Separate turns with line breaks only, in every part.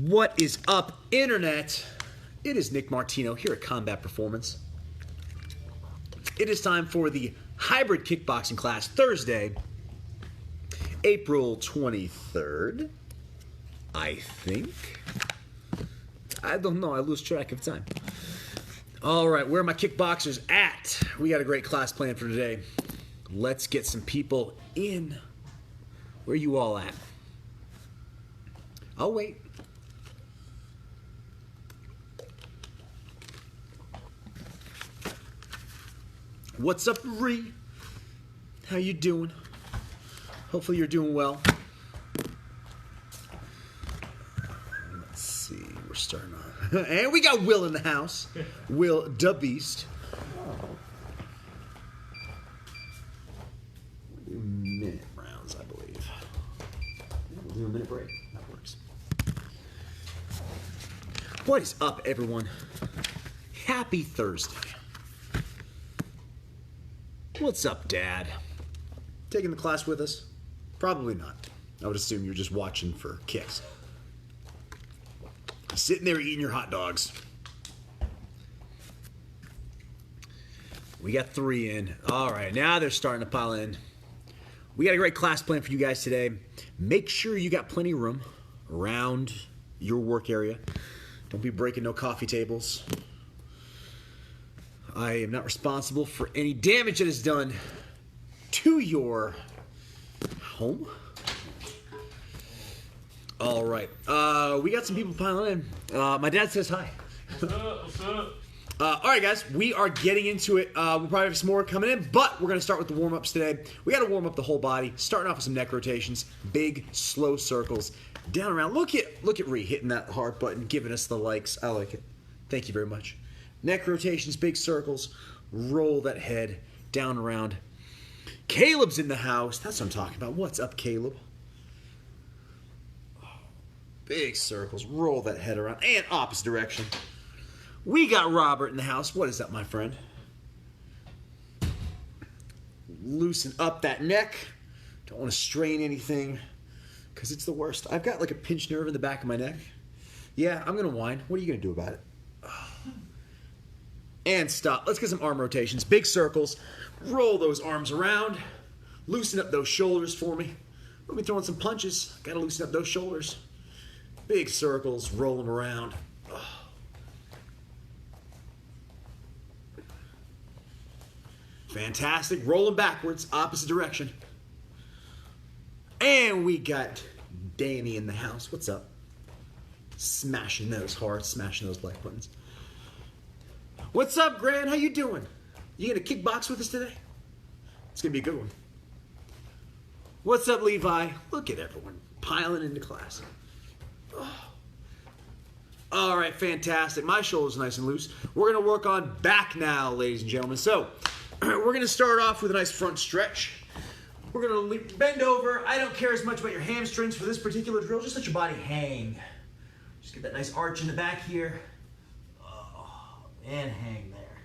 What is up, Internet? It is Nick Martino here at Combat Performance. It is time for the hybrid kickboxing class, Thursday, April 23rd, I think. I don't know. I lose track of time. All right, where are my kickboxers at? We got a great class planned for today. Let's get some people in. Where are you all at? I'll wait. What's up, Ree? How you doing? Hopefully you're doing well. Let's see, we're starting on. And we got Will in the house. Will the Beast. We'll do minute rounds, I believe. Yeah, we'll do a minute break. That works. What is up, everyone? Happy Thursday. What's up, Dad? Taking the class with us? Probably not. I would assume you're just watching for kicks. Sitting there eating your hot dogs. We got 3 in. All right, now they're starting to pile in. We got a great class plan for you guys today. Make sure you got plenty of room around your work area. Don't be breaking no coffee tables. I am not responsible for any damage that is done to your home. All right. We got some people piling in. My dad says hi.
What's up? What's up?
All right, guys. We are getting into it. We'll probably have some more coming in, but we're going to start with the warm-ups today. We got to warm up the whole body, starting off with some neck rotations, big, slow circles, down around. Look at Ree hitting that heart button, giving us the likes. I like it. Thank you very much. Neck rotations, big circles, roll that head down around. Caleb's in the house. That's what I'm talking about. What's up, Caleb? Big circles, roll that head around, and opposite direction. We got Robert in the house. What is up, my friend? Loosen up that neck. Don't want to strain anything, because it's the worst. I've got like a pinched nerve in the back of my neck. Yeah, I'm going to whine. What are you going to do about it? And stop. Let's get some arm rotations. Big circles. Roll those arms around. Loosen up those shoulders for me. We'll be throwing some punches. Got to loosen up those shoulders. Big circles. Roll them around. Oh. Fantastic. Roll them backwards. Opposite direction. And we got Danny in the house. What's up? Smashing those hearts. Smashing those like buttons. What's up, Gran? How you doing? You gonna kickbox with us today? It's gonna be a good one. What's up, Levi? Look at everyone piling into class. Oh. All right, fantastic. My shoulder's nice and loose. We're gonna work on back now, ladies and gentlemen. So, we're gonna start off with a nice front stretch. We're gonna bend over. I don't care as much about your hamstrings for this particular drill. Just let your body hang. Just get that nice arch in the back here. And hang there.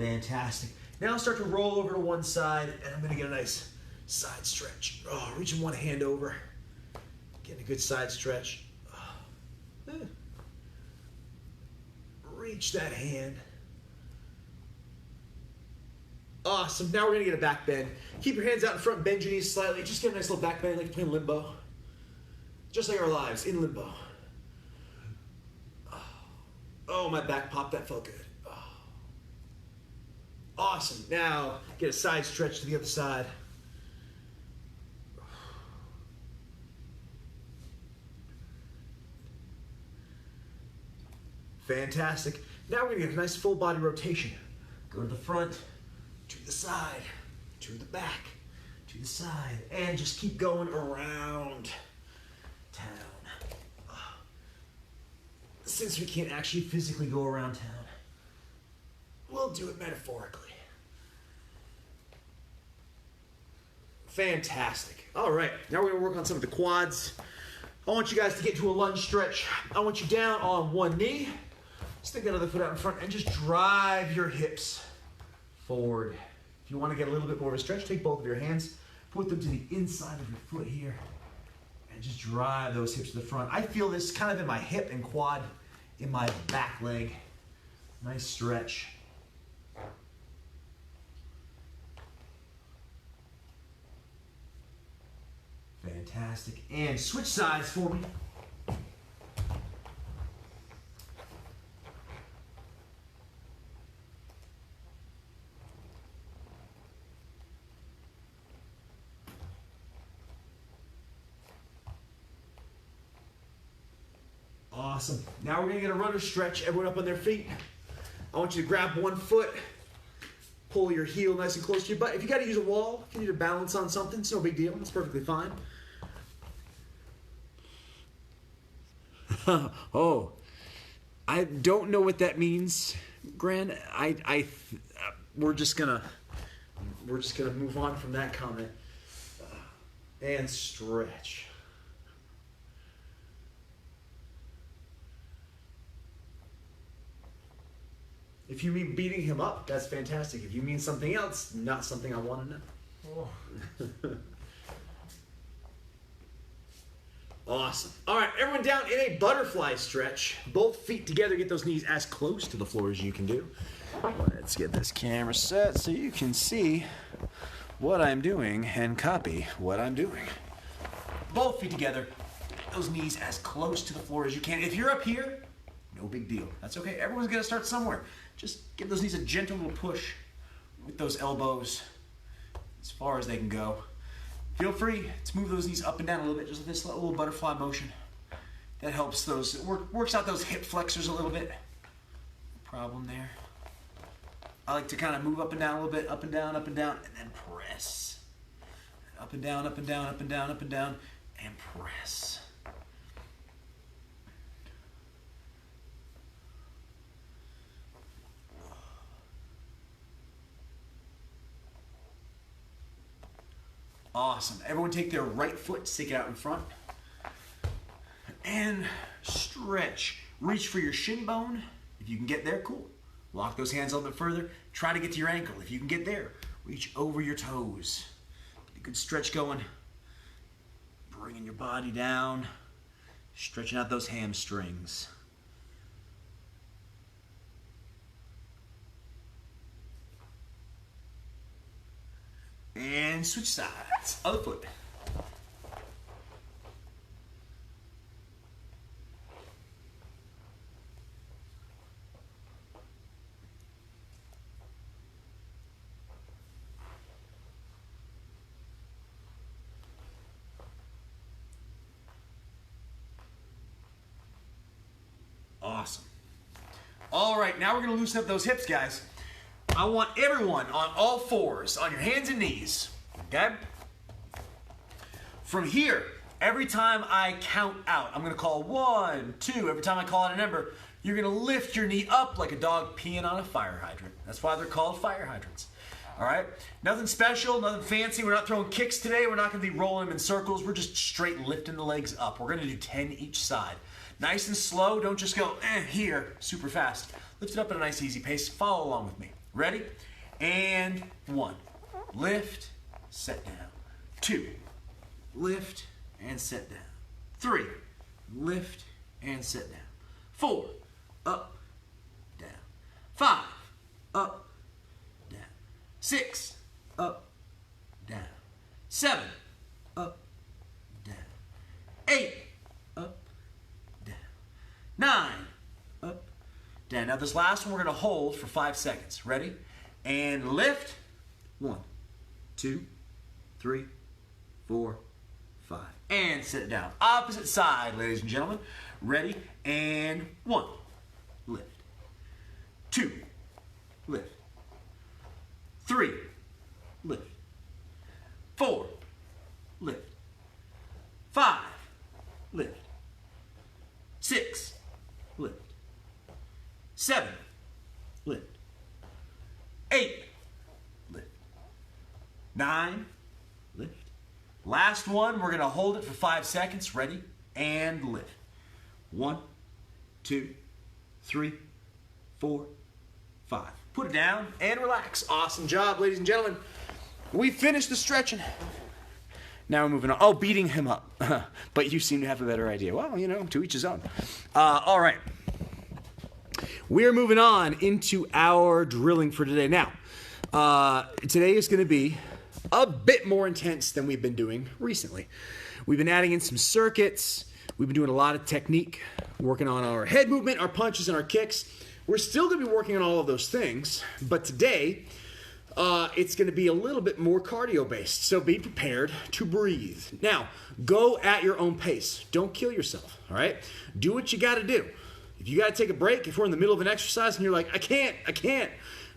Fantastic. Now I'll start to roll over to one side, and I'm going to get a nice side stretch. Oh, reaching one hand over. Getting a good side stretch. Oh. Reach that hand. Awesome. Now we're going to get a back bend. Keep your hands out in front, bend your knees slightly. Just get a nice little back bend like you're playing limbo. Just like our lives, in limbo. Oh, my back popped. That felt good. Oh. Awesome. Now, get a side stretch to the other side. Fantastic. Now we're going to get a nice full body rotation. Go to the front, to the side, to the back, to the side, and just keep going around town. Since we can't actually physically go around town, we'll do it metaphorically. Fantastic. All right, now we're going to work on some of the quads. I want you guys to get to a lunge stretch. I want you down on one knee. Stick that other foot out in front and just drive your hips forward. If you want to get a little bit more of a stretch, take both of your hands, Put them to the inside of your foot here. And just drive those hips to the front. I feel this kind of in my hip and quad, in my back leg. Nice stretch. Fantastic. And switch sides for me. Awesome. Now we're going to get a runner stretch. Everyone up on their feet. I want you to grab one foot, pull your heel nice and close to your butt. If you got to use a wall, if you need to balance on something, it's no big deal. It's perfectly fine. Oh, I don't know what that means, Gran. We're just gonna move on from that comment and stretch. If you mean beating him up, that's fantastic. If you mean something else, not something I want to know. Oh. Awesome. All right, everyone down in a butterfly stretch. Both feet together, get those knees as close to the floor as you can do. Let's get this camera set so you can see what I'm doing and copy what I'm doing. Both feet together, those knees as close to the floor as you can. If you're up here, no big deal. That's okay. Everyone's going to start somewhere. Just give those knees a gentle little push with those elbows as far as they can go. Feel free to move those knees up and down a little bit, just with this little butterfly motion. That helps those, works out those hip flexors a little bit. No problem there. I like to kind of move up and down a little bit, up and down, and then press. Up and down, up and down, up and down, up and down, and press. Awesome. Everyone take their right foot, stick it out in front. And stretch. Reach for your shin bone. If you can get there, cool. Lock those hands a little bit further. Try to get to your ankle. If you can get there, reach over your toes. Get a good stretch going. Bringing your body down. Stretching out those hamstrings. And switch sides. Other foot. Awesome. All right, now we're going to loosen up those hips, guys. I want everyone on all fours, on your hands and knees, okay? From here, every time I count out, I'm gonna call 1, 2. Every time I call out a number, you're gonna lift your knee up like a dog peeing on a fire hydrant. That's why they're called fire hydrants, all right? Nothing special, nothing fancy. We're not throwing kicks today. We're not gonna be rolling them in circles. We're just straight lifting the legs up. We're gonna do 10 each side. Nice and slow. Don't just go here super fast. Lift it up at a nice easy pace. Follow along with me. Ready? And 1. Lift, set down. 2. Lift and set down. 3. Lift and set down. 4. Up, down. 5. Up, down. 6. Up, down. 7. Up, down. 8. Up, down. 9. Up, down. Now this last one we're going to hold for 5 seconds. Ready? And lift. 1, 2, 3, 4, 5. And sit down. Opposite side, ladies and gentlemen. Ready? And 1. Lift. 2. Lift. 3. Lift. 4. Lift. 5. Lift. 6. Lift. 7. Lift. 8. Lift. 9. Lift. Last one, we're going to hold it for 5 seconds. Ready? And lift. 1, 2, 3, 4, 5. Put it down and relax. Awesome job, ladies and gentlemen. We finished the stretching. Now we're moving on. Oh, beating him up. But you seem to have a better idea. Well, you know, to each his own. All right. We're moving on into our drilling for today. Now, today is going to be a bit more intense than we've been doing recently. We've been adding in some circuits. We've been doing a lot of technique, working on our head movement, our punches, and our kicks. We're still going to be working on all of those things, but today it's going to be a little bit more cardio-based, so be prepared to breathe. Now, go at your own pace. Don't kill yourself, all right? Do what you got to do. If you got to take a break, if we're in the middle of an exercise and you're like, I can't,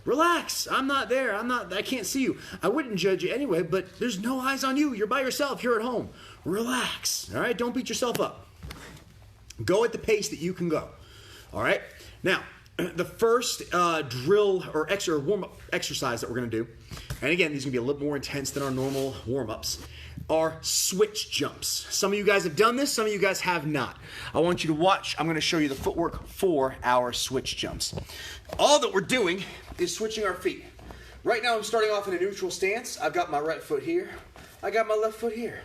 relax. I'm not there. I can't see you. I wouldn't judge you anyway, but there's no eyes on you. You're by yourself. You're at home. Relax, all right? Don't beat yourself up. Go at the pace that you can go, all right? Now, the first drill or warm-up exercise that we're going to do, and again, these are going to be a little more intense than our normal warm-ups, are switch jumps. Some of you guys have done this, some of you guys have not. I want you to watch. I'm going to show you the footwork for our switch jumps. All that we're doing is switching our feet. Right now, I'm starting off in a neutral stance. I've got my right foot here. I got my left foot here.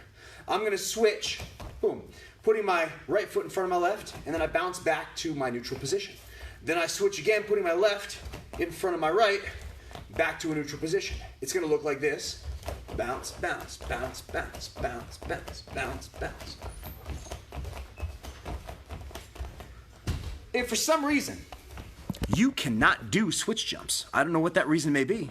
I'm going to switch, boom, putting my right foot in front of my left, and then I bounce back to my neutral position. Then I switch again, putting my left in front of my right, back to a neutral position. It's going to look like this. Bounce, bounce, bounce, bounce, bounce, bounce, bounce, bounce. If for some reason you cannot do switch jumps, I don't know what that reason may be,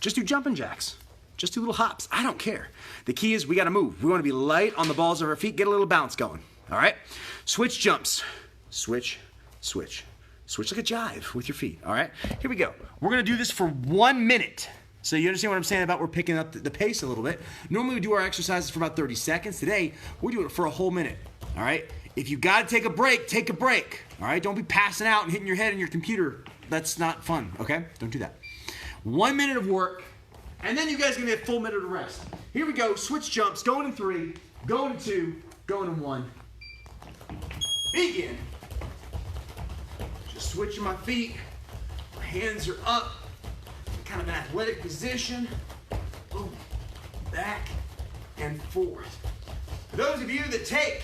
just do jumping jacks. Just do little hops. I don't care. The key is we got to move. We want to be light on the balls of our feet, get a little bounce going. All right? Switch jumps. Switch, switch. Switch like a jive with your feet, all right? Here we go. We're going to do this for 1 minute. So you understand what I'm saying about we're picking up the pace a little bit. Normally we do our exercises for about 30 seconds. Today, we're doing it for a whole minute, all right? If you got to take a break, take a break, all right? Don't be passing out and hitting your head on your computer. That's not fun, okay? Don't do that. 1 minute of work, and then you guys are going to get a full minute of rest. Here we go. Switch jumps, going in 3, going in 2, going in 1. Begin. Switching my feet, my hands are up, kind of an athletic position, boom, back and forth. For those of you that take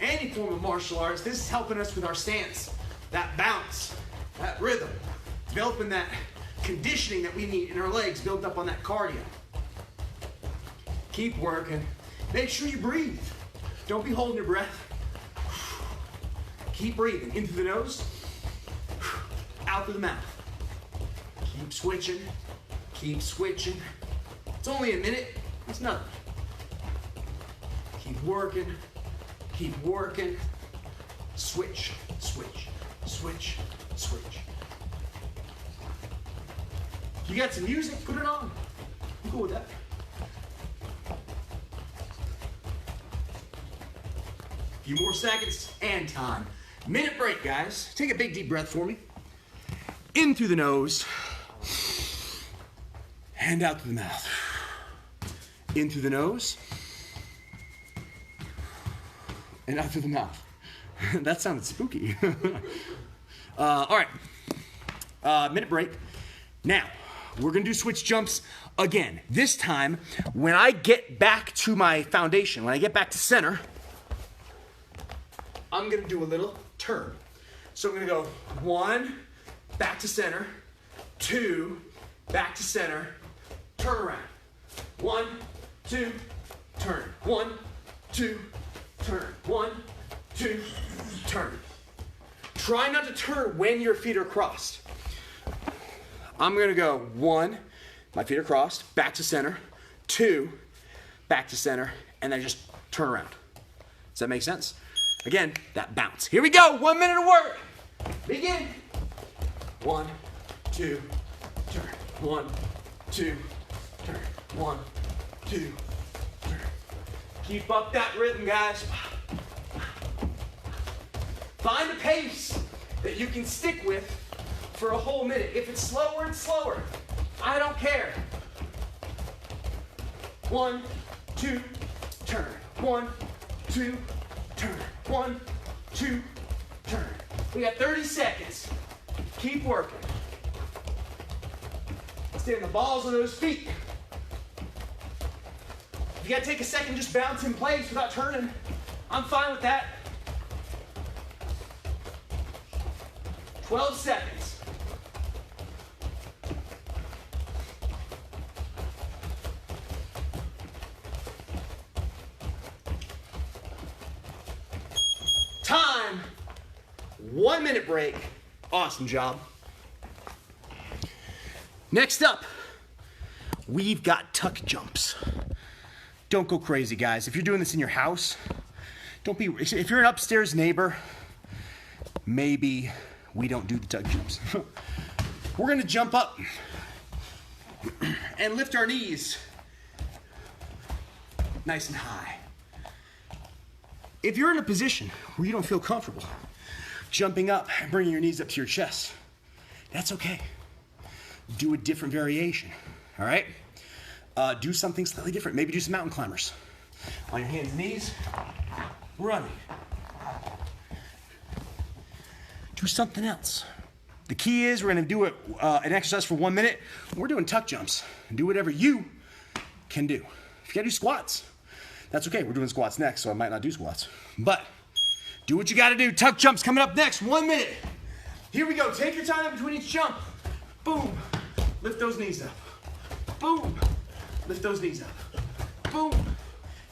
any form of martial arts, this is helping us with our stance, that bounce, that rhythm, developing that conditioning that we need in our legs, built up on that cardio. Keep working. Make sure you breathe. Don't be holding your breath. Keep breathing in through the nose, out through the mouth. Keep switching. Keep switching. It's only a minute. It's nothing. Keep working. Keep working. Switch, switch, switch, switch. If you got some music, put it on. I'm cool with that. A few more seconds and time. Minute break, guys. Take a big deep breath for me. In through the nose. And out through the mouth. In through the nose. And out through the mouth. That sounded spooky. All right. Minute break. Now, we're going to do switch jumps again. This time, when I get back to my foundation, when I get back to center, I'm going to do a little turn. So I'm going to go 1, back to center, 2, back to center, turn around. 1, 2, turn. 1, 2, turn. 1, 2, turn. Try not to turn when your feet are crossed. I'm going to go 1, my feet are crossed, back to center, 2, back to center, and then just turn around. Does that make sense? Again, that bounce. Here we go. 1 minute of work. Begin. 1, 2, turn. 1, 2, turn. 1, 2, turn. Keep up that rhythm, guys. Find a pace that you can stick with for a whole minute. If it's slower, it's slower. I don't care. 1, 2, turn. 1, 2, turn. 1, 2, turn. We got 30 seconds. Keep working. Stay on the balls of those feet. If you gotta take a second, just bounce in place without turning. I'm fine with that. 12 seconds. Time. 1 minute break. Awesome job. Next up, we've got tuck jumps. Don't go crazy, guys. If you're doing this in your house, if you're an upstairs neighbor, maybe we don't do the tuck jumps. We're gonna jump up and lift our knees nice and high. If you're in a position where you don't feel comfortable jumping up and bringing your knees up to your chest, that's okay. Do a different variation, all right? Do something slightly different. Maybe do some mountain climbers. On your hands and knees, running. Do something else. The key is we're gonna do an exercise for 1 minute. We're doing tuck jumps. Do whatever you can do. If you gotta do squats, that's okay. We're doing squats next, so I might not do squats. But do what you gotta do. Tuck jumps coming up next, 1 minute. Here we go, take your time in between each jump. Boom, lift those knees up. Boom, lift those knees up. Boom,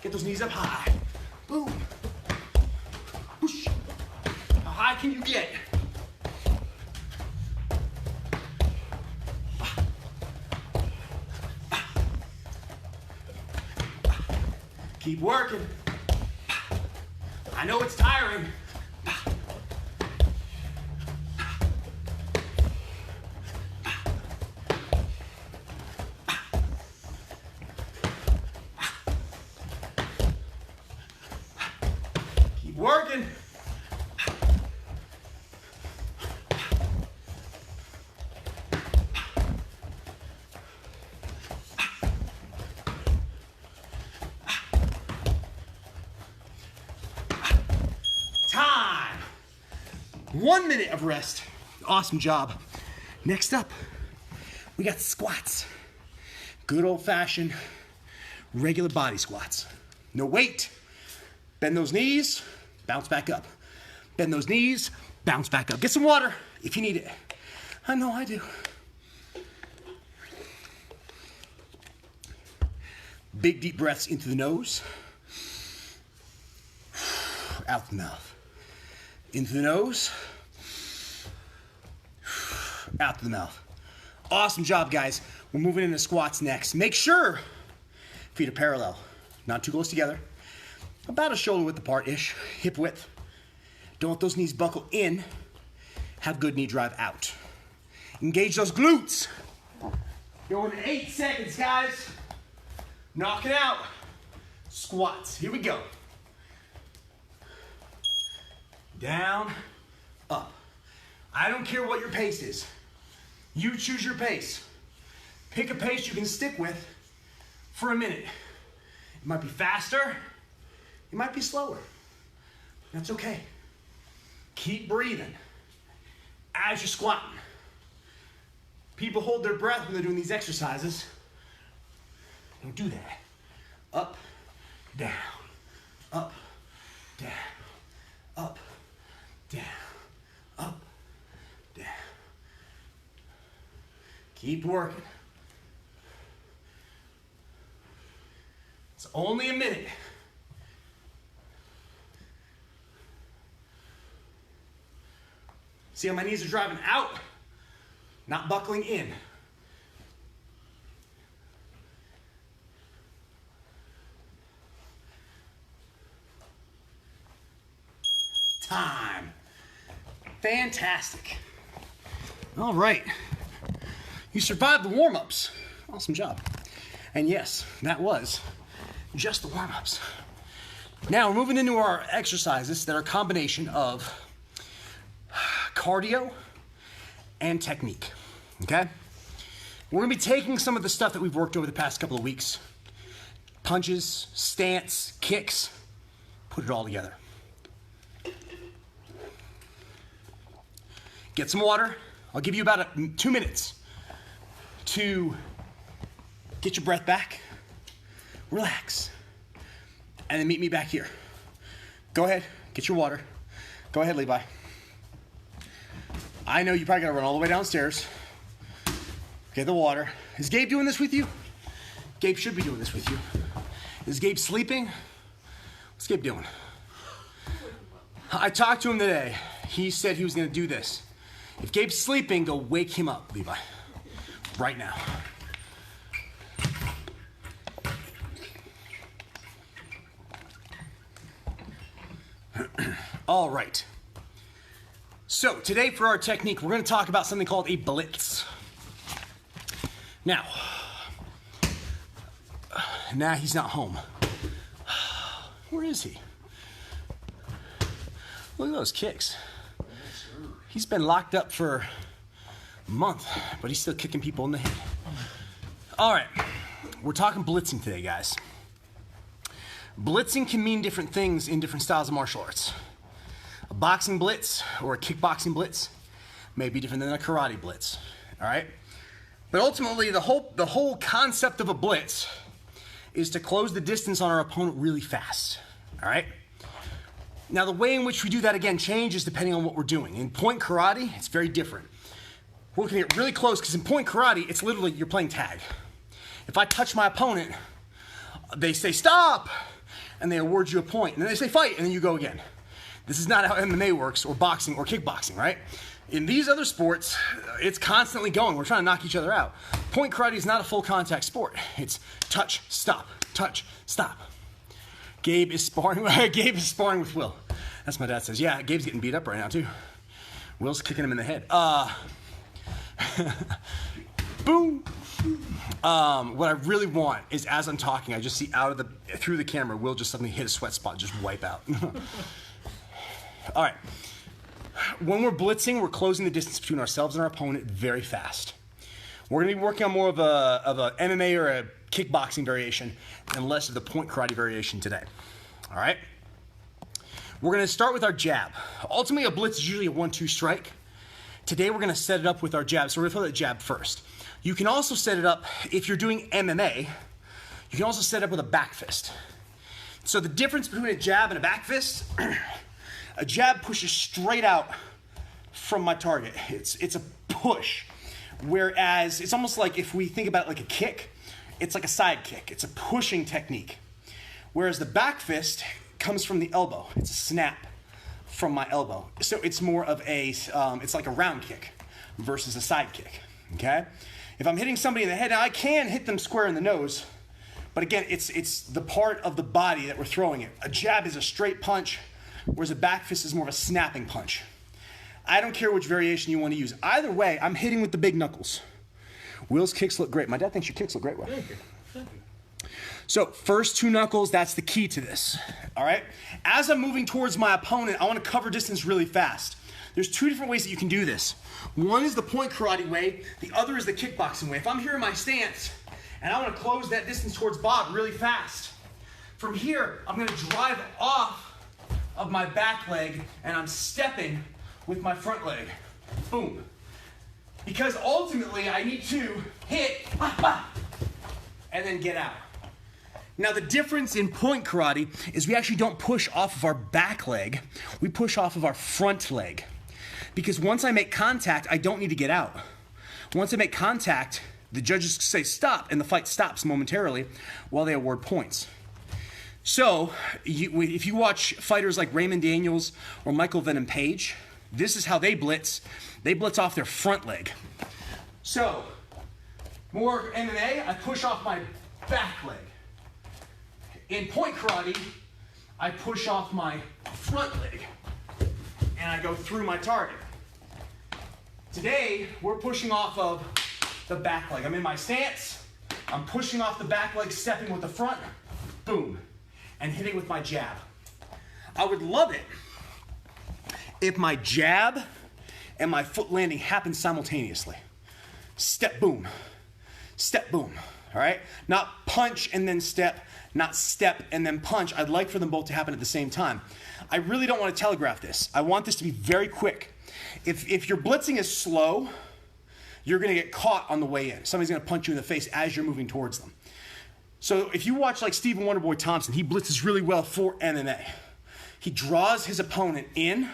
get those knees up high. Boom, whoosh. How high can you get? Keep working. I know it's tiring. Keep working. Time. 1 minute of rest. Awesome job. Next up, we got squats. Good old-fashioned regular body squats. No weight. Bend those knees, bounce back up. Bend those knees, bounce back up. Get some water if you need it. I know I do. Big deep breaths into the nose. Out the mouth. Into the nose. Out the mouth. Awesome job, guys. We're moving into squats next. Make sure feet are parallel, not too close together. About a shoulder width apart-ish, hip width. Don't let those knees buckle in. Have good knee drive out. Engage those glutes. Going 8 seconds, guys. Knock it out. Squats. Here we go. Down, up. I don't care what your pace is. You choose your pace. Pick a pace you can stick with for a minute. It might be faster, it might be slower. That's okay. Keep breathing as you're squatting. People hold their breath when they're doing these exercises. Don't do that. Up, down, up, down, up, down, up, down. Keep working. It's only a minute. See how my knees are driving out, not buckling in. Time. Fantastic. All right. You survived the warm-ups. Awesome job. And yes, that was just the warm-ups. Now we're moving into our exercises that are a combination of cardio and technique, okay? We're gonna be taking some of the stuff that we've worked over the past couple of weeks, punches, stance, kicks, put it all together. Get some water. I'll give you about 2 minutes to get your breath back, relax, and then meet me back here. Go ahead, get your water. Go ahead, Levi. I know you probably gotta run all the way downstairs. Get the water. Is Gabe doing this with you? Gabe should be doing this with you. Is Gabe sleeping? What's Gabe doing? I talked to him today. He said he was gonna do this. If Gabe's sleeping, go wake him up, Levi. Right now. All right. So today for our technique, we're going to talk about something called a blitz. Now he's not home. Where is he? Look at those kicks. He's been locked up for a month, but he's still kicking people in the head. All right, we're talking blitzing today, guys. Blitzing can mean different things in different styles of martial arts. A boxing blitz or a kickboxing blitz may be different than a karate blitz, all right? But ultimately, the whole concept of a blitz is to close the distance on our opponent really fast, all right? Now, the way in which we do that, again, changes depending on what we're doing. In point karate, it's very different. We're looking at really close, because in point karate, it's literally you're playing tag. If I touch my opponent, they say stop, and they award you a point, and then they say fight, and then you go again. This is not how MMA works, or boxing, or kickboxing, right? In these other sports, it's constantly going. We're trying to knock each other out. Point karate is not a full contact sport. It's touch, stop, touch, stop. Gabe is sparring with Will. That's what my dad says. Yeah, Gabe's getting beat up right now too. Will's kicking him in the head. Boom. What I really want is, as I'm talking, I just see through the camera, Will just suddenly hit a sweat spot, just wipe out. All right. When we're blitzing, we're closing the distance between ourselves and our opponent very fast. We're going to be working on more of a MMA or a kickboxing variation and less of the point karate variation today. All right? We're going to start with our jab. Ultimately, a blitz is usually a 1-2 strike. Today, we're going to set it up with our jab. So we're going to throw that jab first. You can also set it up, if you're doing MMA, you can also set it up with a back fist. So the difference between a jab and a back fist, a jab pushes straight out from my target. It's a push. Whereas it's almost like, if we think about it like a kick, it's like a side kick. It's a pushing technique. Whereas the back fist comes from the elbow. It's a snap from my elbow. So it's more of it's like a round kick versus a side kick, okay? If I'm hitting somebody in the head, now I can hit them square in the nose, but again, it's the part of the body that we're throwing it. A jab is a straight punch, whereas a back fist is more of a snapping punch. I don't care which variation you want to use. Either way, I'm hitting with the big knuckles. Will's kicks look great. My dad thinks your kicks look great, Will.
Thank you. Thank you.
So first 2 knuckles, that's the key to this, all right? As I'm moving towards my opponent, I want to cover distance really fast. There's 2 different ways that you can do this. One is the point karate way, the other is the kickboxing way. If I'm here in my stance and I want to close that distance towards Bob really fast, from here, I'm going to drive off of my back leg and I'm stepping with my front leg. Boom. Because ultimately I need to hit and then get out. Now the difference in point karate is we actually don't push off of our back leg, we push off of our front leg. Because once I make contact, I don't need to get out. Once I make contact, the judges say stop and the fight stops momentarily while they award points. So if you watch fighters like Raymond Daniels or Michael Venom Page, this is how they blitz. They blitz off their front leg. So, more MMA, I push off my back leg. In point karate, I push off my front leg and I go through my target. Today, we're pushing off of the back leg. I'm in my stance, I'm pushing off the back leg, stepping with the front, boom, and hitting with my jab. I would love it if my jab and my foot landing happen simultaneously. Step, boom, all right? Not punch and then step, not step and then punch. I'd like for them both to happen at the same time. I really don't want to telegraph this. I want this to be very quick. If your blitzing is slow, you're going to get caught on the way in. Somebody's going to punch you in the face as you're moving towards them. So if you watch like Stephen Wonderboy Thompson, he blitzes really well for MMA. He draws his opponent in.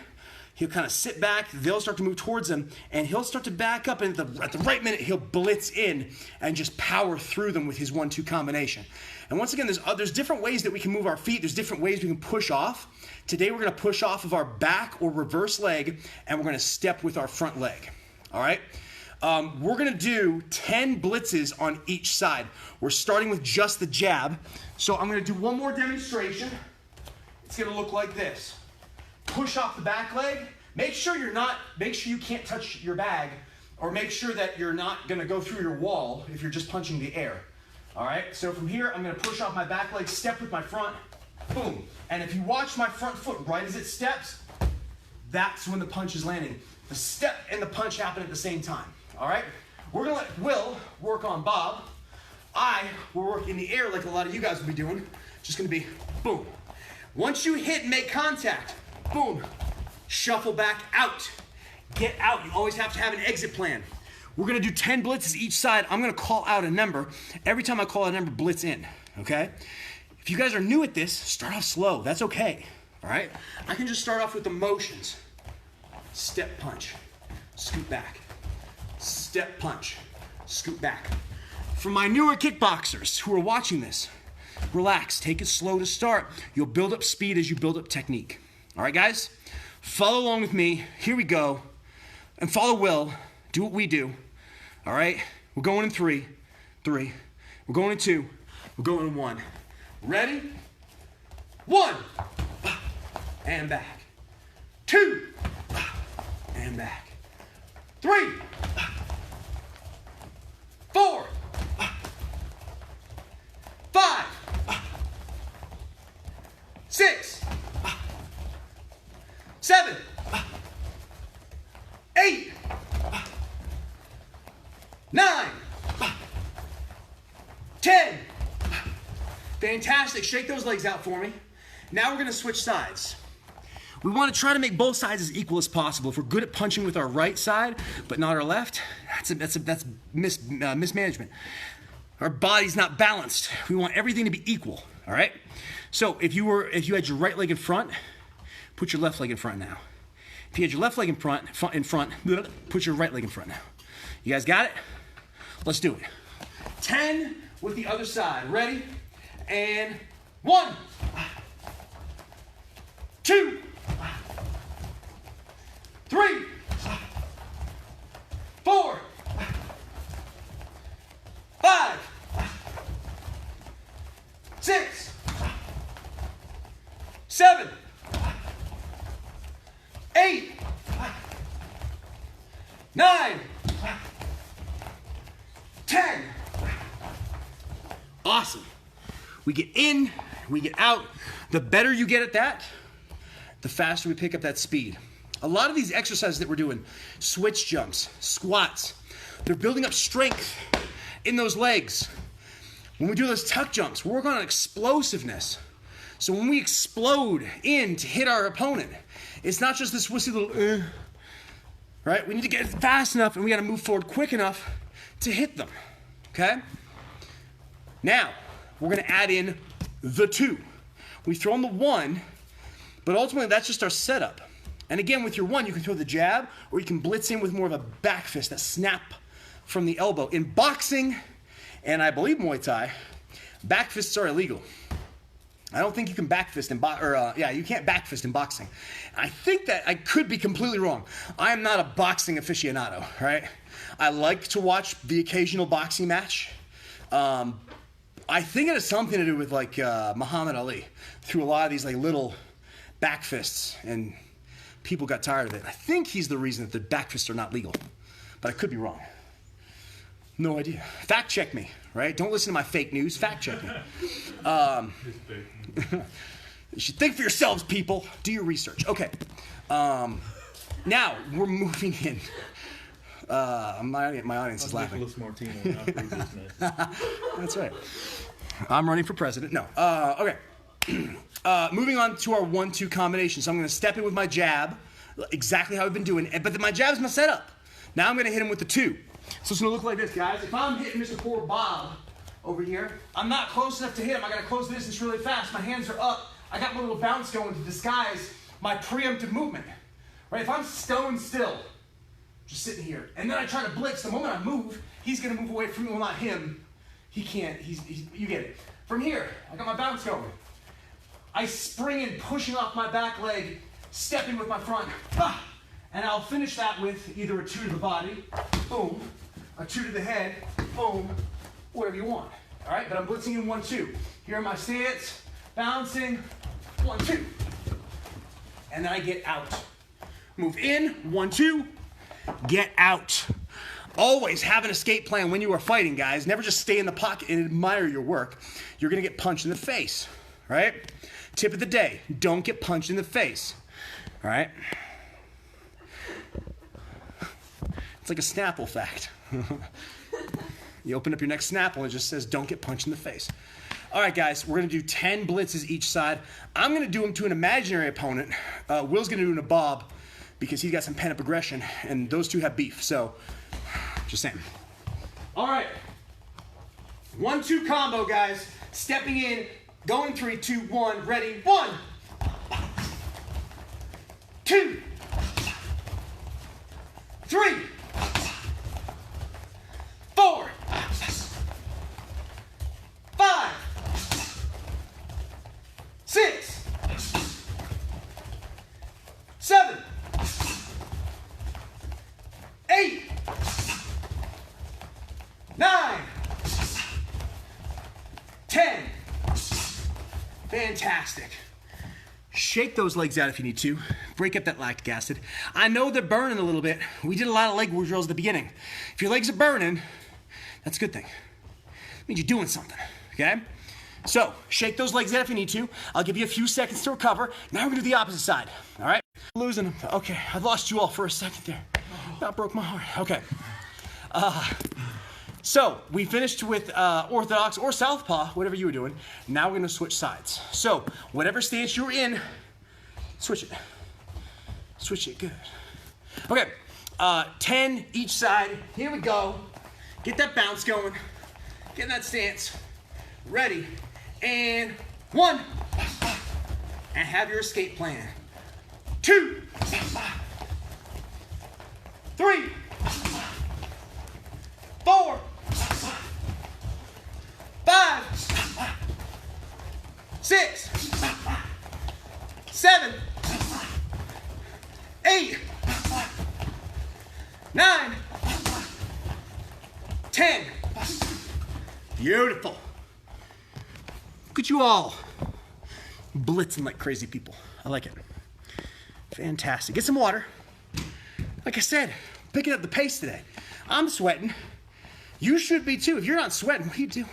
He'll kind of sit back. They'll start to move towards him, and he'll start to back up. And at the right minute, he'll blitz in and just power through them with his 1-2 combination. And once again, there's different ways that we can move our feet. There's different ways we can push off. Today, we're going to push off of our back or reverse leg, and we're going to step with our front leg. All right? We're going to do 10 blitzes on each side. We're starting with just the jab. So I'm going to do one more demonstration. It's going to look like this. Push off the back leg. Make sure you can't touch your bag, or make sure that you're not going to go through your wall if you're just punching the air. All right, so from here, I'm going to push off my back leg, step with my front, boom. And if you watch my front foot right as it steps, that's when the punch is landing. The step and the punch happen at the same time. All right, we're going to let Will work on Bob. I will work in the air like a lot of you guys will be doing. Just going to be boom. Once you hit and make contact, boom, shuffle back out. Get out. You always have to have an exit plan. We're going to do 10 blitzes each side. I'm going to call out a number. Every time I call out a number, blitz in, okay? If you guys are new at this, start off slow. That's okay, all right? I can just start off with the motions. Step punch, scoot back. Step punch, scoot back. For my newer kickboxers who are watching this, relax. Take it slow to start. You'll build up speed as you build up technique. All right, guys? Follow along with me. Here we go. And follow Will. Do what we do. All right? We're going in 3. We're going in 2. We're going in 1. Ready? 1. And back. 2. And back. 3. 4. 5. 6. 7. 8. 9. 10. Fantastic. Shake those legs out for me. Now we're going to switch sides. We want to try to make both sides as equal as possible. If we're good at punching with our right side, but not our left, that's mismanagement. Our body's not balanced. We want everything to be equal. All right. So if you had your right leg in front, put your left leg in front now. If you had your left leg in front, put your right leg in front now. You guys got it? Let's do it. 10 with the other side. Ready? And 1. 2. 3. 4. 5. 6. 7. 8. 9. 10. Awesome. We get in, we get out. The better you get at that, the faster we pick up that speed. A lot of these exercises that we're doing, switch jumps, squats, they're building up strength in those legs. When we do those tuck jumps, we're working on explosiveness. So when we explode in to hit our opponent, it's not just this wussy little, right? We need to get fast enough and we got to move forward quick enough to hit them, okay? Now, we're going to add in the 2. We throw in the 1, but ultimately that's just our setup. And again, with your 1, you can throw the jab, or you can blitz in with more of a back fist, that snap from the elbow. In boxing, and I believe Muay Thai, back fists are illegal. I don't think you can back fist in you can't back fist in boxing. I think that I could be completely wrong. I am not a boxing aficionado, right? I like to watch the occasional boxing match. I think it has something to do with like Muhammad Ali threw a lot of these like little back fists, and people got tired of it. I think he's the reason that the back fists are not legal, but I could be wrong. No idea. Fact check me, right? Don't listen to my fake news. Fact check me. You should think for yourselves, people. Do your research. Okay. Now we're moving in. My audience is laughing. That's right. I'm running for president. No. Okay. Moving on to our 1-2 combination. So I'm going to step in with my jab, exactly how I've been doing. But my jab's my setup. Now I'm going to hit him with the 2. So it's going to look like this, guys. If I'm hitting Mr. Poor Bob, over here. I'm not close enough to hit him. I gotta close the distance really fast. My hands are up. I got my little bounce going to disguise my preemptive movement. Right? If I'm stone still, just sitting here, and then I try to blitz, the moment I move, he's gonna move away from me. Well, not him. He can't. You get it. From here, I got my bounce going. I spring in, pushing off my back leg, stepping with my front. And I'll finish that with either a 2 to the body, boom, a 2 to the head, boom, whatever you want. All right, but I'm blitzing in 1, 2. Here in my stance, bouncing, 1, 2. And then I get out. Move in, 1, 2, get out. Always have an escape plan when you are fighting, guys. Never just stay in the pocket and admire your work. You're gonna get punched in the face, right? Tip of the day, don't get punched in the face, all right? It's like a Snapple fact. You open up your next Snapple and it just says, don't get punched in the face. All right, guys, we're gonna do 10 blitzes each side. I'm gonna do them to an imaginary opponent. Will's gonna do them to Bob because he's got some pent-up aggression and those two have beef, so just saying. All right, 1, 2 combo, guys. Stepping in, going 3, 2, 1, ready, 1, 2, 3, 4, 5, 6, 7, 8, 9, 10. Fantastic. Shake those legs out if you need to. Break up that lactic acid. I know they're burning a little bit. We did a lot of leg drills at the beginning. If your legs are burning, that's a good thing. It means you're doing something, okay? So, shake those legs out if you need to. I'll give you a few seconds to recover. Now we're gonna do the opposite side, all right? Losing them. Okay, I lost you all for a second there. That broke my heart. Okay. So, we finished with orthodox or southpaw, whatever you were doing. Now we're gonna switch sides. So, whatever stance you're in, switch it. Switch it, good. Okay, 10 each side. Here we go. Get that bounce going. Get in that stance. Ready, and 1. And have your escape plan. 2. 3. 4. 5. 6. 7. 8. 9. 10. Beautiful. Look at you all blitzing like crazy people. I like it. Fantastic. Get some water. Like I said, picking up the pace today. I'm sweating. You should be too. If you're not sweating, what are you doing?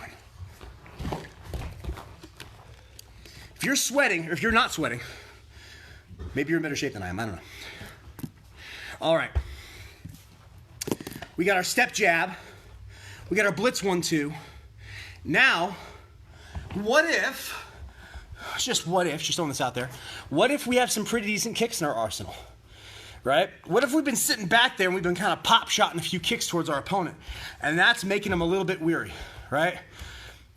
If you're sweating, or if you're not sweating, maybe you're in better shape than I am. I don't know. All right. We got our step jab. We got our blitz 1, 2. Now, what if, just throwing this out there, what if we have some pretty decent kicks in our arsenal, right? What if we've been sitting back there and we've been kind of pop-shotting a few kicks towards our opponent, and that's making them a little bit weary, right?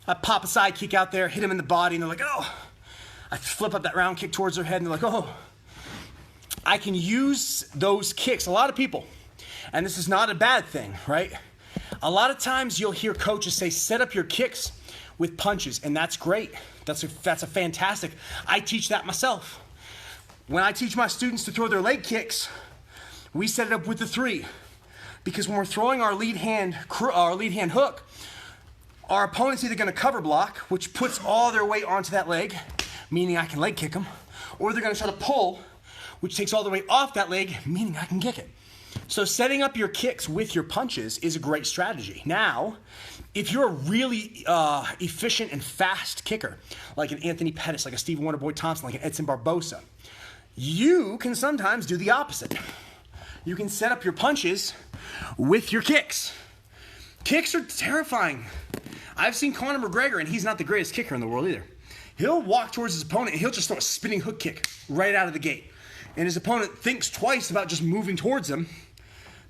I pop a side kick out there, hit them in the body, and they're like, oh. I flip up that round kick towards their head, and they're like, oh. I can use those kicks. A lot of people, and this is not a bad thing, right? A lot of times you'll hear coaches say, set up your kicks with punches, and that's great. That's a fantastic. I teach that myself. When I teach my students to throw their leg kicks, we set it up with the 3. Because when we're throwing our lead hand hook, our opponent's either gonna cover block, which puts all their weight onto that leg, meaning I can leg kick them, or they're gonna try to pull, which takes all the weight off that leg, meaning I can kick it. So setting up your kicks with your punches is a great strategy. Now, if you're a really efficient and fast kicker, like an Anthony Pettis, like a Stephen Wonderboy Thompson, like an Edson Barbosa, you can sometimes do the opposite. You can set up your punches with your kicks. Kicks are terrifying. I've seen Conor McGregor, and he's not the greatest kicker in the world either. He'll walk towards his opponent, and he'll just throw a spinning hook kick right out of the gate. And his opponent thinks twice about just moving towards him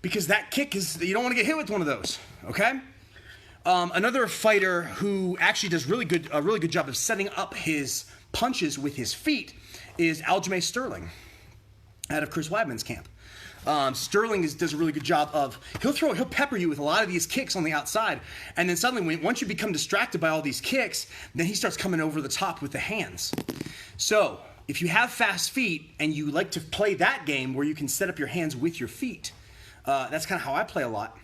because that kick is, you don't want to get hit with one of those, okay? Another fighter who actually does a really good job of setting up his punches with his feet is Aljamain Sterling out of Chris Weidman's camp. Sterling does a really good job of, he'll pepper you with a lot of these kicks on the outside, and then suddenly once you become distracted by all these kicks, then he starts coming over the top with the hands. So if you have fast feet and you like to play that game where you can set up your hands with your feet, that's kind of how I play a lot.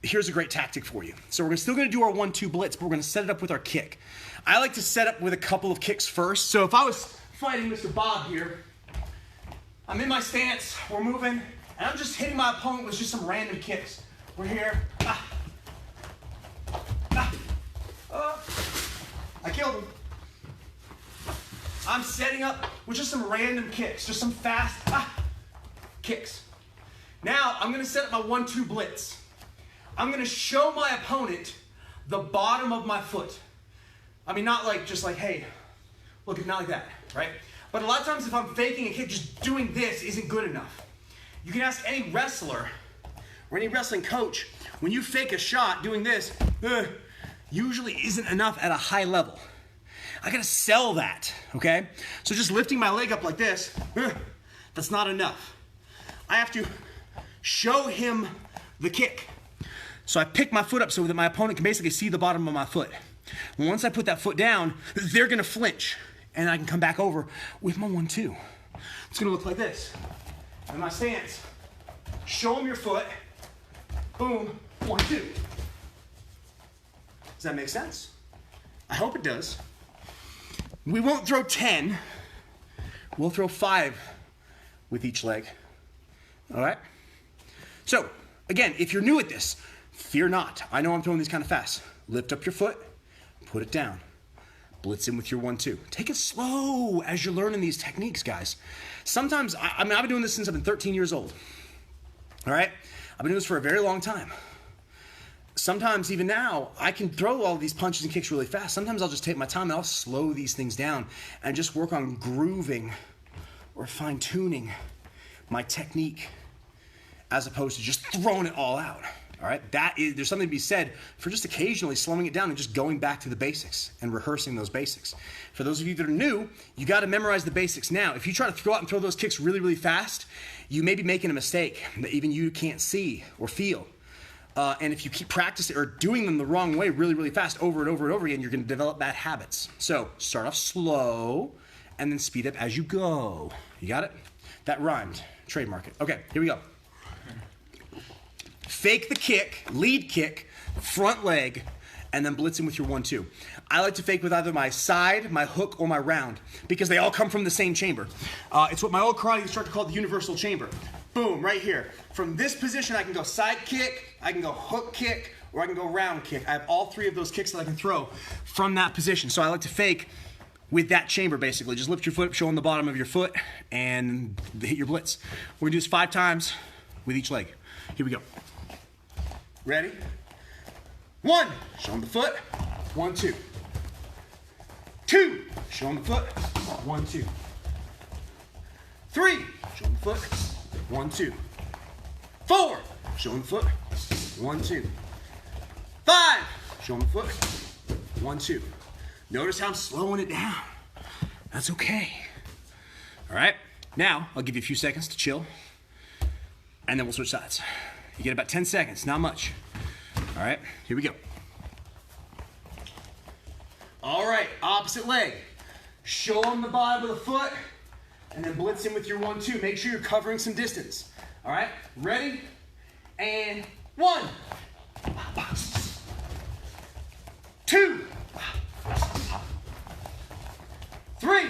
Here's a great tactic for you. So we're still going to do our 1-2 blitz, but we're going to set it up with our kick. I like to set up with a couple of kicks first. So if I was fighting Mr. Bob here, I'm in my stance, we're moving, and I'm just hitting my opponent with just some random kicks. We're here. I killed him. I'm setting up with just some random kicks, just some fast kicks. Now I'm going to set up my 1-2 blitz. I'm going to show my opponent the bottom of my foot. I mean, not like just like, hey, look, not like that, right? But a lot of times if I'm faking a kick, just doing this isn't good enough. You can ask any wrestler or any wrestling coach, when you fake a shot, doing this usually isn't enough at a high level. I gotta sell that, okay? So just lifting my leg up like this, that's not enough. I have to show him the kick. So I pick my foot up so that my opponent can basically see the bottom of my foot. Once I put that foot down, they're gonna flinch, and I can come back over with my 1-2. It's gonna look like this. In my stance, show them your foot, boom, 1-2. Does that make sense? I hope it does. We won't throw 10, we'll throw 5 with each leg, all right? So, again, if you're new at this, fear not. I know I'm throwing these kind of fast. Lift up your foot, put it down. Blitz in with your 1-2. Take it slow as you're learning these techniques, guys. Sometimes, I've been doing this since I've been 13 years old. All right? I've been doing this for a very long time. Sometimes, even now, I can throw all these punches and kicks really fast. Sometimes I'll just take my time and I'll slow these things down and just work on grooving or fine-tuning my technique as opposed to just throwing it all out. All right, there's something to be said for just occasionally slowing it down and just going back to the basics and rehearsing those basics. For those of you that are new, you got to memorize the basics now. If you try to throw out and throw those kicks really, really fast, you may be making a mistake that even you can't see or feel. And if you keep practicing or doing them the wrong way really, really fast over and over and over again, you're going to develop bad habits. So start off slow and then speed up as you go. You got it? That rhymed. Trademark it. Okay, here we go. Fake the kick, lead kick, front leg, and then blitz in with your 1-2. I like to fake with either my side, my hook, or my round because they all come from the same chamber. It's what my old karate instructor called the universal chamber. Boom, right here. From this position, I can go side kick, I can go hook kick, or I can go round kick. I have all 3 of those kicks that I can throw from that position. So I like to fake with that chamber, basically. Just lift your foot up, show them the bottom of your foot, and hit your blitz. We're going to do this 5 times with each leg. Here we go. Ready? 1, show them the foot, 1-2. 2, show them the foot, 1-2. 3, show them the foot, 1-2. 4, show them the foot, 1-2. 5, show them the foot, 1-2. Notice how I'm slowing it down. That's okay. All right, now I'll give you a few seconds to chill, and then we'll switch sides. You get about 10 seconds, not much. All right, here we go. All right, opposite leg. Show them the bottom of the foot, and then blitz in with your 1-2. Make sure you're covering some distance. All right, ready? And 1, 2, 3,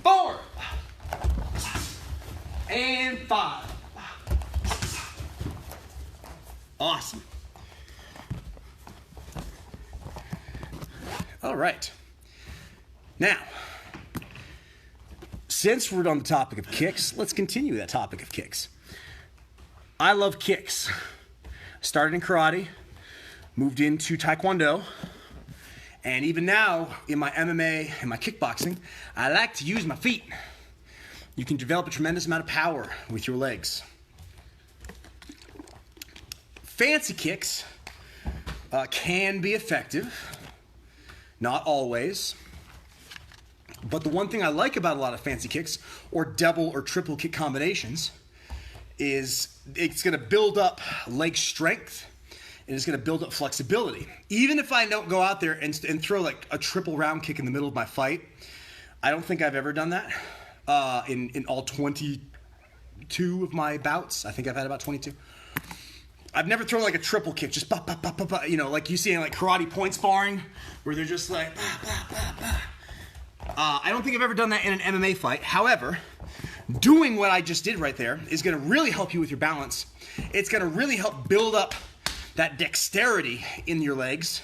4, and 5. Awesome. All right. Now, since we're on the topic of kicks, let's continue that topic of kicks. I love kicks. Started in karate, moved into taekwondo, and even now in my MMA and my kickboxing, I like to use my feet. You can develop a tremendous amount of power with your legs. fancy kicks can be effective, not always. But the one thing I like about a lot of fancy kicks or double or triple kick combinations is it's going to build up leg strength and it's going to build up flexibility. Even if I don't go out there and throw like a triple round kick in the middle of my fight, I don't think I've ever done that in all 22 of my bouts. I think I've had about 22. I've never thrown like a triple kick, just bah, bah, bah, bah, bah, you know, like you see in like karate point sparring, where they're just like, bah, bah, bah, bah. I don't think I've ever done that in an MMA fight. However, doing what I just did right there is going to really help you with your balance. It's going to really help build up that dexterity in your legs,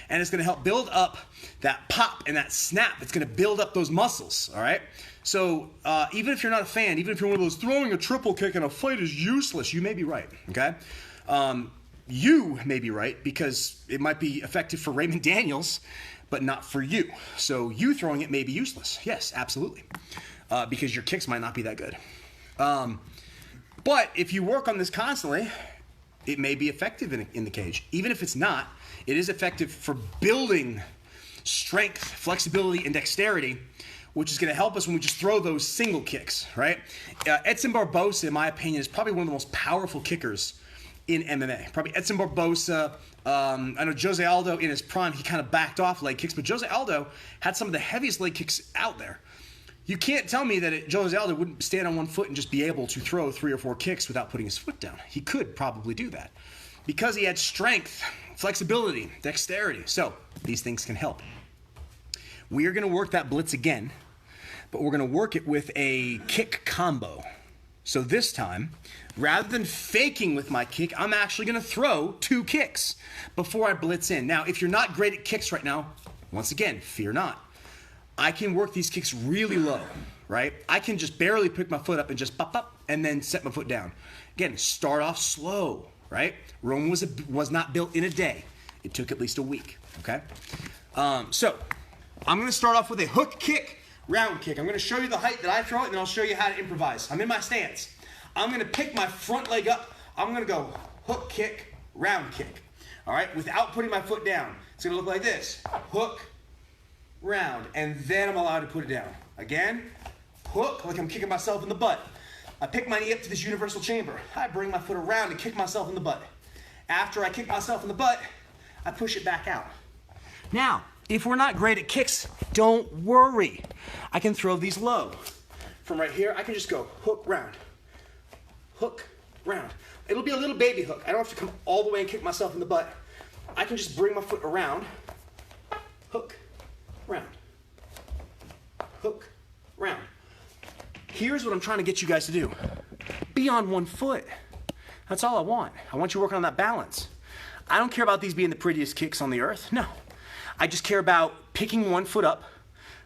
and it's going to help build up that pop and that snap. It's going to build up those muscles, all right? So even if you're not a fan, even if you're one of those throwing a triple kick in a fight is useless, you may be right, okay? You may be right because it might be effective for Raymond Daniels, but not for you. So you throwing it may be useless. Yes, absolutely. Because your kicks might not be that good. But if you work on this constantly, it may be effective in the cage. Even if it's not, it is effective for building strength, flexibility, and dexterity, which is going to help us when we just throw those single kicks, right? Edson Barbosa, in my opinion, is probably one of the most powerful kickers in MMA. Probably Edson Barbosa. I know Jose Aldo in his prime, he kind of backed off leg kicks, but Jose Aldo had some of the heaviest leg kicks out there. You can't tell me that Jose Aldo wouldn't stand on one foot and just be able to throw 3 or 4 kicks without putting his foot down. He could probably do that because he had strength, flexibility, dexterity. So these things can help. We are going to work that blitz again, but we're going to work it with a kick combo. So this time, rather than faking with my kick, I'm actually going to throw 2 kicks before I blitz in. Now, if you're not great at kicks right now, once again, fear not. I can work these kicks really low, right? I can just barely pick my foot up and just pop up and then set my foot down. Again, start off slow, right? Rome was not built in a day. It took at least a week, okay? So I'm going to start off with a hook kick, round kick. I'm going to show you the height that I throw it, and then I'll show you how to improvise. I'm in my stance. I'm going to pick my front leg up. I'm going to go hook kick, round kick, all right, without putting my foot down. It's going to look like this. Hook, round, and then I'm allowed to put it down. Again, hook, like I'm kicking myself in the butt. I pick my knee up to this universal chamber. I bring my foot around and kick myself in the butt. After I kick myself in the butt, I push it back out. Now, if we're not great at kicks, don't worry. I can throw these low. From right here, I can just go hook, round. Hook, round. It'll be a little baby hook. I don't have to come all the way and kick myself in the butt. I can just bring my foot around, hook, round, hook, round. Here's what I'm trying to get you guys to do. Be on one foot. That's all I want. I want you working on that balance. I don't care about these being the prettiest kicks on the earth. No. I just care about picking one foot up,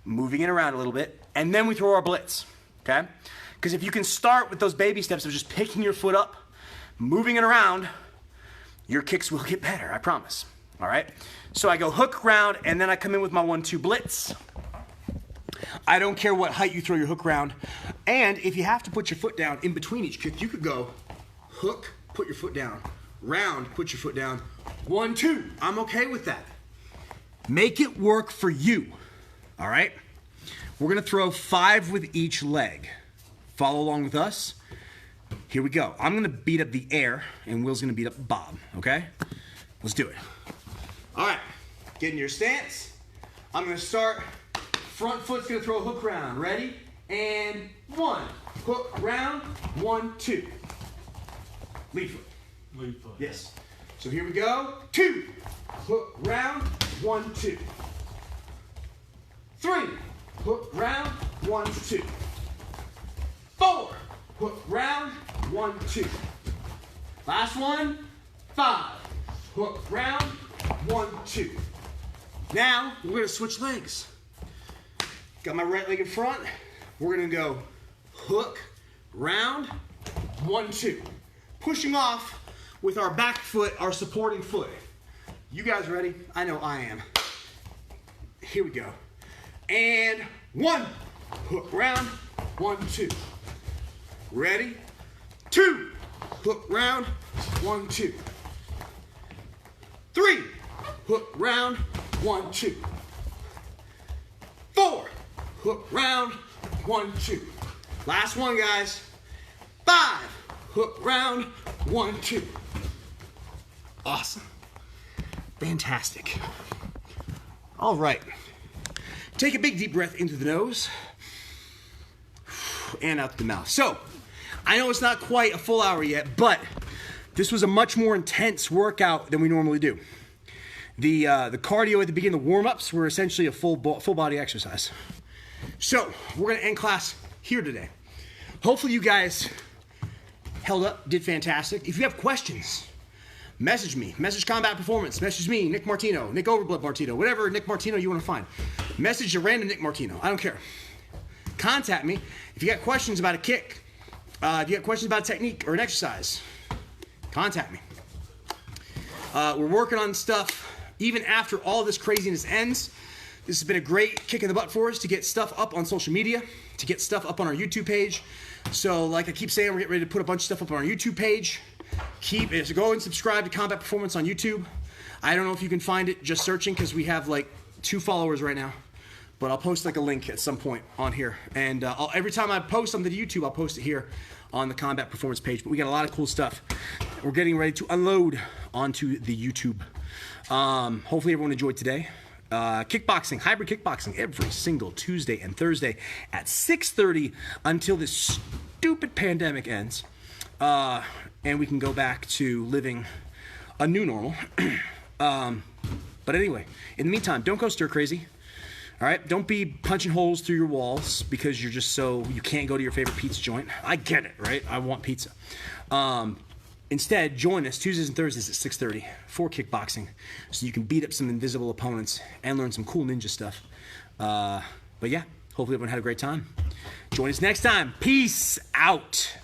moving it around a little bit, and then we throw our blitz, okay? Because if you can start with those baby steps of just picking your foot up, moving it around, your kicks will get better, I promise, all right? So I go hook, round, and then I come in with my 1-2 blitz. I don't care what height you throw your hook round. And if you have to put your foot down in between each kick, you could go hook, put your foot down, round, put your foot down, 1-2. I'm okay with that. Make it work for you, all right? We're gonna throw 5 with each leg. Follow along with us. Here we go. I'm gonna beat up the air, and Will's gonna beat up Bob, okay? Let's do it. All right, get in your stance. I'm gonna start, front foot's gonna throw a hook round. Ready? And 1, hook round, 1, 2. Lead foot.
Lead foot.
Yes. So here we go. 2, hook round, 1, 2. 3, hook round, 1, 2. 4, hook round, 1, 2. Last one, 5, hook round, 1, 2. Now, we're gonna switch legs. Got my right leg in front. We're gonna go hook, round, 1, 2. Pushing off with our back foot, our supporting foot. You guys ready? I know I am. Here we go. And 1, hook round, 1, 2. Ready? 2, hook round, 1, 2. 3, hook round, 1, 2. 4, hook round, 1, 2. Last one, guys. 5, hook round, 1, 2. Awesome. Fantastic. All right. Take a big deep breath into the nose and out the mouth. So, I know it's not quite a full hour yet, but this was a much more intense workout than we normally do. The cardio at the beginning, the warm-ups, were essentially a full body exercise. So, we're going to end class here today. Hopefully you guys held up, did fantastic. If you have questions, message me. Message Combat Performance. Message me, Nick Martino, Nick Overblood Martino, whatever Nick Martino you want to find. Message a random Nick Martino. I don't care. Contact me if you got questions about a kick. If you got questions about a technique or an exercise, contact me. We're working on stuff even after all this craziness ends. This has been a great kick in the butt for us to get stuff up on social media, to get stuff up on our YouTube page. So like I keep saying, we're getting ready to put a bunch of stuff up on our YouTube page. So go and subscribe to Combat Performance on YouTube. I don't know if you can find it just searching because we have like 2 followers right now. But I'll post like a link at some point on here. And every time I post something to YouTube, I'll post it here on the Combat Performance page. But we got a lot of cool stuff. We're getting ready to unload onto the YouTube. Hopefully everyone enjoyed today. Kickboxing, hybrid kickboxing, every single Tuesday and Thursday at 6:30 until this stupid pandemic ends. And we can go back to living a new normal. But anyway, in the meantime, don't go stir crazy. All right, don't be punching holes through your walls because you're just you can't go to your favorite pizza joint. I get it, right? I want pizza. Instead, join us Tuesdays and Thursdays at 6:30 for kickboxing so you can beat up some invisible opponents and learn some cool ninja stuff. But yeah, hopefully everyone had a great time. Join us next time. Peace out.